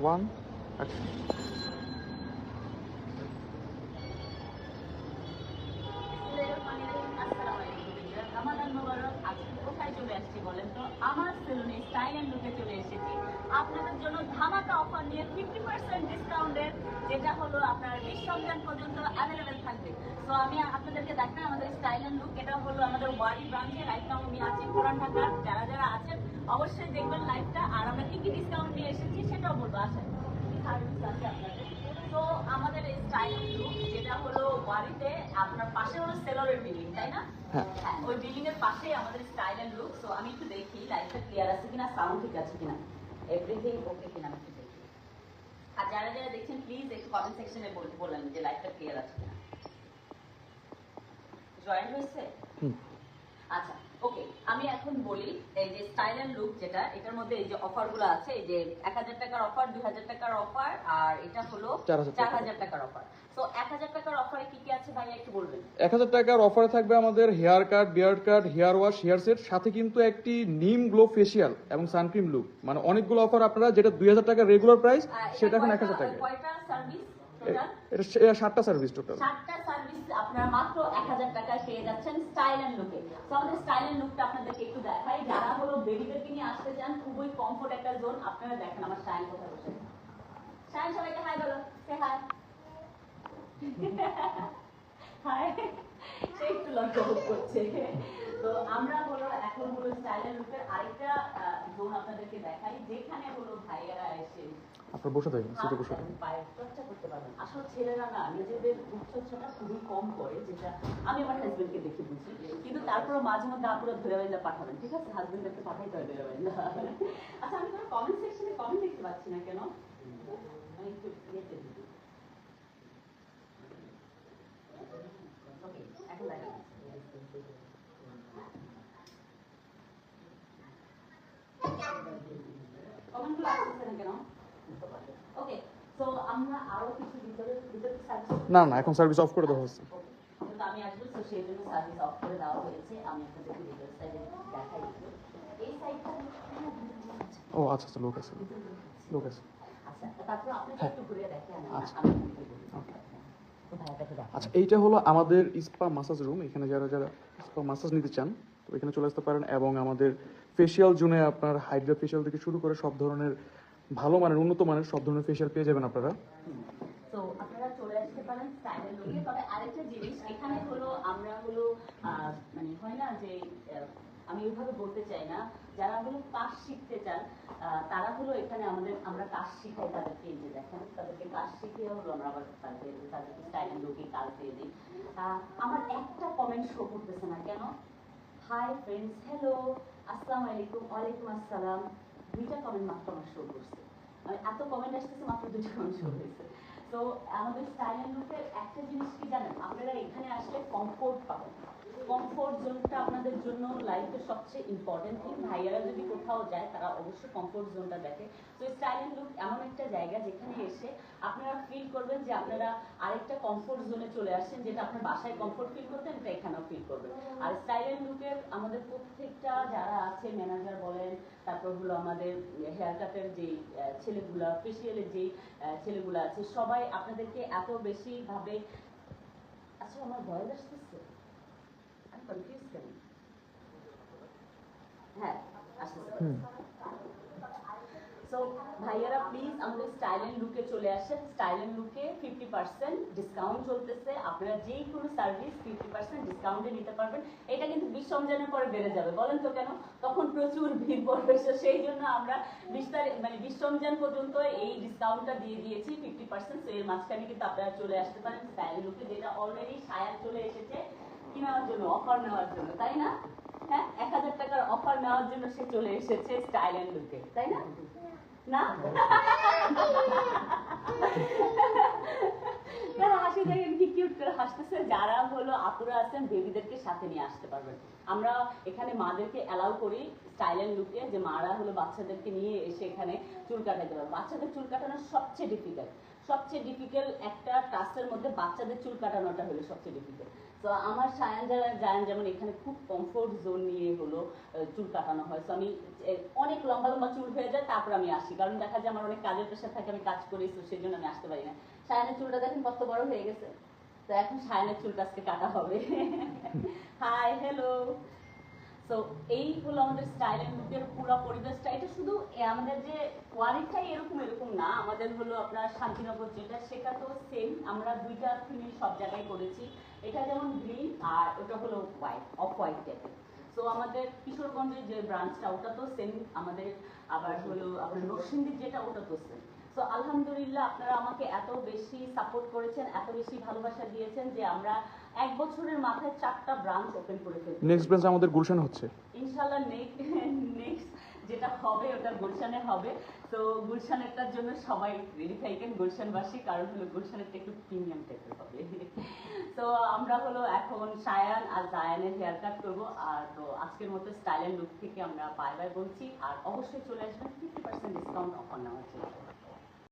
One action. আমার সেলুনে style and লুকে চলে এসেছি আপনাদের জন্য ধামাকা অফার নিয়ে 50% ডিসকাউন্টের, যেটা হলো আপনার 20 রমজান পর্যন্ত অ্যাভেলেবেল থাকবে। তো আমি আপনাদেরকে দেখাই আমাদের স্টাইল এন্ড লুক। এটা হলো আমাদের ওয়ারি ব্রাঞ্চে, রাইট নাও আমি আছি পুরান ঢাকার। যারা যারা আছেন অবশ্যই দেখবেন লাইভটা, আর আমরা কি কি ডিসকাউন্ট নিয়ে এসেছি সেটাও বলবো। আসেন কি সার্ভিস আছে আপনাদের। তো আমাদের স্টাইল এন্ড লুক যেটা হলো ওয়ারিতে, আপনার পাশে হলো সেলরের বিল্ডিং, তাই না? হ্যাঁ, হ্যাঁ, ওই বিল্ডিং এর পাশেই আমাদের স্টাইল এন্ড লুক। সো আমি একটু দেখি লাইটটা ক্লিয়ার আছে কিনা, সাউন্ড ঠিক আছে কিনা, এভরিথিং ওকে কিনা আমি একটু দেখি। আর যারা যারা দেখছেন প্লিজ একটু কমেন্ট সেকশনে বলেন যে লাইটটা ক্লিয়ার আছে কিনা। জয়েন হয়েছে? আচ্ছা, ওকে। আমি এখন বলি এই যে স্টাইল এন্ড লুক যেটা, এটার মধ্যে এই যে অফারগুলো আছে, এই যে 1000 টাকার অফার, 2000 টাকার অফার, আর এটা হলো 4000 টাকার অফার। তো 1000 টাকার অফারে কি কি আছে ভাইয়া একটু বলবেন? 1000 টাকার অফারে থাকবে আমাদের হেয়ার কাট, বিয়ার্ড কাট, হেয়ার ওয়াশ, হেয়ার সেট, সাথে কিন্তু একটি নিম গ্লো ফেসিয়াল এবং সানক্রিম লুক। মানে অনেকগুলো অফার আপনারা, যেটা 2000 টাকা রেগুলার প্রাইস সেটা এখন 1000 টাকা। কয়টা সার্ভিস টোটাল? এটা 7টা সার্ভিস টোটাল। 7টা সার্ভিস আপনারা মাত্র 1000 টাকায় পেয়ে যাচ্ছেন স্টাইল এন্ড লুকে। তো আমাদের স্টাইল এন্ড লুকটা আপনাদেরকে একটু দেখাই। যারা হলো বেবিদেরকে নিয়ে আসতে চান, খুবই কমফোর্ট একটা জোন। আপনারা দেখেন আমার শাইন কোথায় বসে। শাইন সবাইকে হাই বলো, সে হাই। হাই, সে একটু লজ্জা বোধ করছে। তো আমরা হলো এখন হলো স্টাইল এন্ড লুকের আরেকটা জোন আপনাদেরকে দেখাই, যেখানে হলো ভাইয়েরা এসে আপনারা বসে থাকেন, সিটে বসে থাকেন। পায়ের চর্চা করতে পারবেন। আসলে ছেলেরা না নিজেদের উচ্চচ্ছটা খুবই কম করে, যেটা আমি আমার হাজবেন্ডকে দেখে বুঝি। কিন্তু তারপরে মাঝে মধ্যে আপুরা ধরে বাইন্দা পাঠাবেন, ঠিক আছে? হাজবেন্ডকে পাঠাইতে হবে ধরে বাইন্দা। আচ্ছা, আমি কোনো কমেন্ট সেকশনে কমেন্ট দেখতে পাচ্ছি না কেন? আমি একটু ইয়েতে দিই। ওকে, এখন দেখা কমেন্টগুলো আসছে না কেন? ওকে, তো আমরা আরো কিছু ভিতরে সার্ভিস। না না, এখন সার্ভিস অফ করে দেওয়া হচ্ছে। কিন্তু আমি আসবো, তো সেই জন্য সার্ভিস অফ করে দেওয়া হয়েছে। আমি আপনাদেরকে ভিতর সাইডে দেখাই দিই। এই সাইডটা ও আচ্ছা আচ্ছা, লোক আছে, লোক আছে। আচ্ছা, তারপর আপনাকে একটু ঘুরে দেখেন। আচ্ছা ওকে, তো ভাইয়াটাকে দেখেন। আচ্ছা, এইটা হলো আমাদের স্পা মাসাজ রুম। এখানে যারা যারা স্পা মাসাজ নিতে চান তো এখানে চলে আসতে পারেন। এবং আমাদের ফেসিয়াল জোনে আপনার হাইড্রা ফেসিয়াল থেকে শুরু করে সব ধরনের ভালো মানের, উন্নত মানের সব ধরনের ফেসিয়াল পেয়ে যাবেন আপনারা। তো আপনারা চলে আসতে পারেন স্টাইলের লুকে। তবে আরেকটা জিনিস এখানে হলো, আমরা হলো মানে হয় না যে আমি ওইভাবে বলতে চাই না, যারা হলো কাজ শিখতে চান তারা হলো এখানে আমরা কাজ শিখাই তাদেরকে। এই যে দেখেন, তাদেরকে কাজ শিখিয়ে হলো আমরা আবার তাদেরকে স্টাইলের লুকে কাজ দিয়ে দিই। আমার একটা কমেন্ট শো করতেছে না কেন? হাই ফ্রেন্ডস, হ্যালো, আসসালামু আলাইকুম, ওয়ালাইকুম আসসালাম। 2টা কমেন্ট মাত্র আমার শো করছে। এত কমেন্ট আসতেছে, মাত্র 2টা কমেন্ট শো হয়েছে। তো আমাদের স্টাইল এন্ড লুকের একটা জিনিস কি জানেন, আপনারা এখানে আসলে কমফোর্ট পাবেন। কমফোর্ট জোনটা আপনাদের জন্য লাইফের সবচেয়ে ইম্পর্টেন্ট থিং। ভাইয়ারা যদি কোথাও যায় তারা অবশ্যই কমফোর্ট জোনটা দেখে। তো স্টাইল এন্ড লুক এমন একটা জায়গা যেখানে এসে আপনারা ফিল করবেন যে আপনারা আরেকটা কমফোর্ট জোনে চলে আসছেন, যেটা আপনার বাসায় কমফোর্ট ফিল করতেন এটা এখানেও ফিল করবেন। আর স্টাইল এন্ড লুকের আমাদের প্রত্যেকটা যারা আছে, ম্যানেজার বলেন, তারপর হলো আমাদের হেয়ার কাটের যেই ছেলেগুলা, ফেসিয়ালের যেই ছেলেগুলা আছে, সবাই আপনাদেরকে এত বেশি ভাবে। আচ্ছা, আমার ভয়েস আসতেছে, আমি কনফিউজ কেন? হ্যাঁ, আসতেছে। সো ভাইয়ারা প্লিজ আমাদের স্টাইল এন্ড লুকে চলে আসেন। স্টাইল এন্ড লুকে 50% ডিসকাউন্ট চলতেছে। আপনারা যেই কোনো সার্ভিস 50% ডিসকাউন্টে নিতে পারবেন। এটা কিন্তু 20 রমজানের পরে বেড়ে যাবে, বলেন তো কেন? তখন প্রচুর ভিড় পড়বে। সেই জন্য আমরা 20 রমজান পর্যন্ত এই ডিসকাউন্টটা দিয়ে দিয়েছি 50%। তো এর মাঝখানে কিন্তু আপনারা চলে আসতে পারেন স্টাইল লুকে, যেটা অলরেডি সায়ান চলে এসেছে কি নেওয়ার জন্য, অফার নেওয়ার জন্য, তাই না? হ্যাঁ, 1000 টাকার অফার নেওয়ার জন্য সে চলে এসেছে স্টাইল এন্ড লুকে, তাই না? না, তারা হাসি দেখেন কি কিউট করে হাসতেছে। যারা হলো আপুরা আছেন বেবিদেরকে সাথে নিয়ে আসতে পারবেন। আমরা এখানে মাদেরকে অ্যালাউ করি স্টাইল এন্ড লুকে, যে মারা হলো বাচ্চাদেরকে নিয়ে এসে এখানে চুল কাটাতে পারবে। বাচ্চাদের চুল কাটানো সবচেয়ে ডিফিকাল্ট একটা টাস্কের মধ্যে বাচ্চাদের চুল কাটানোটা হলো সবচেয়ে ডিফিকাল্ট। তো আমার সায়ান যারা জায়ান যেমন এখানে খুব কমফোর্ট জোন নিয়ে হলো চুল কাটানো হয়, তো আমি অনেক লম্বা লম্বা চুল হয়ে যায় তারপর আমি আসি, কারণ দেখা যায় আমার অনেক কাজের প্রেশার থাকে, আমি কাজ করি, তো সেই জন্য আমি আসতে পারি না। সায়ানের চুলটা দেখেন কত বড় হয়ে গেছে, তো এখন সায়ানের চুলটা আজকে কাটা হবে। Hi hello. সো এই হলো আমাদের স্টাইল এন্ড লুকের পুরো পরিবেশটা। এটা শুধু আমাদের যে কোয়ালিটিটাই এরকম এরকম না, আমাদের হলো আপনার শান্তিনগর যেটা সেটা তো সেম, আমরা দুইটা থিমই সব জায়গায় করেছি। এটা যেমন গ্রিন আর ওটা হলো হোয়াইট, অফ হোয়াইট টাইপের। তো আমাদের কিশোরগঞ্জের যে ব্রাঞ্চটা ওটা তো সেম আমাদের, আবার হলো আপনার নরসিংদীর যেটা ওটা তো সেম। তো আলহামদুলিল্লাহ আপনারা আমাকে এত বেশি সাপোর্ট করেছেন, এত বেশি ভালোবাসা দিয়েছেন যে আমরা 1 বছরের মাথায় 4টা ব্রাঞ্চ ওপেন করে ফেলছি। নেক্সট ব্রাঞ্চ আমাদের গুলশান হচ্ছে ইনশাআল্লাহ নেক্সট যেটা হবে ওটা গুলশানে হবে। তো গুলশানেরটার জন্য সবাই রেডি থাকেন গুলশানবাসী, কারণ হলো গুলশানেরটা একটু প্রিমিয়াম টাইপের হবে। তো আমরা হলো এখন সায়ান আর জায়ানের হেয়ার কাট করবো। আর তো আজকের মতো স্টাইল এন্ড লুক থেকে আমরা বাই বাই বলছি, আর অবশ্যই চলে আসবেন 50% ডিসকাউন্ট অফার নেওয়ার জন্য।